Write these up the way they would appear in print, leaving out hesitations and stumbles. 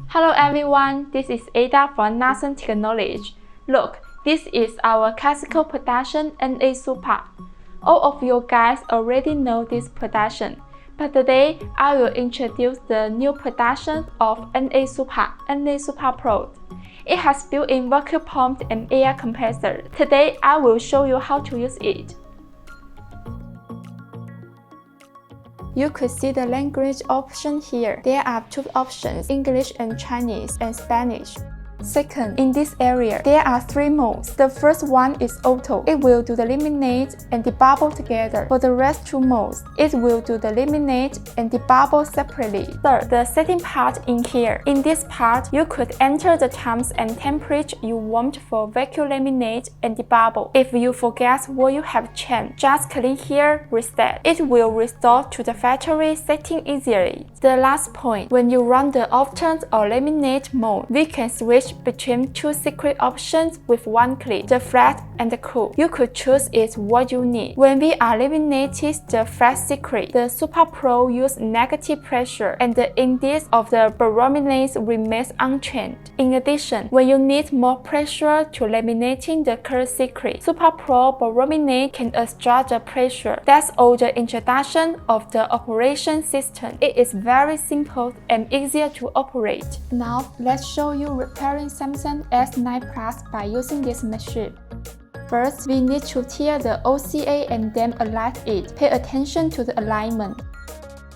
Hello everyone, this is Ada from NASAN Technology. Look, this is our classical production NA-SPUA. All of you guys already know this production, but today I will introduce the new production of NA-SPUA Pro. It has built-in vacuum pump and air compressor. Today I will show you how to use it. You could see the language option here. There are two options, English and Chinese and Spanish. Second, in this area, there are three modes. The first one is auto. It will do the laminate and debubble together. For the rest two modes, it will do the laminate and debubble separately. Third, the setting part in here. In this part, you could enter the times and temperature you want for vacuum laminate and debubble. If you forget what you have changed, just click here, reset. It will restore to the factory setting easily. The last point, when you run the auto or laminate mode, we can switch between two secret options with one click, the flat and the cool. You could choose it what you need. When we are laminating the flat secret, the SPUA Pro uses negative pressure and the index of the barometer remains unchanged. In addition, when you need more pressure to laminating the curved secret, SPUA Pro barometer can adjust the pressure. That's all the introduction of the operation system. It is very simple and easier to operate. Now, let's show you repairing Samsung S9 Plus by using this machine. First, we need to tear the OCA and then align it. Pay attention to the alignment.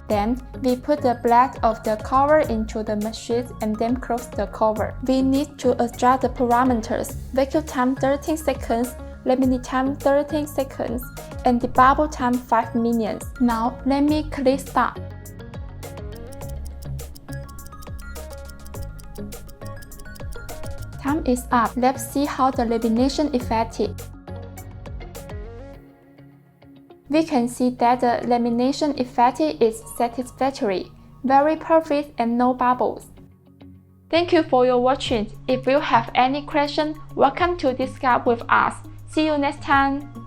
Then, we put the black of the cover into the machine and then close the cover. We need to adjust the parameters. Vacuum time 13 seconds, laminate time 13 seconds, and debubble time 5 minutes. Now, let me click start. Time is up. Let's see how the lamination effective. We can see that the lamination effective is satisfactory, very perfect and no bubbles. Thank you for your watching. If you have any question, welcome to discuss with us. See you next time.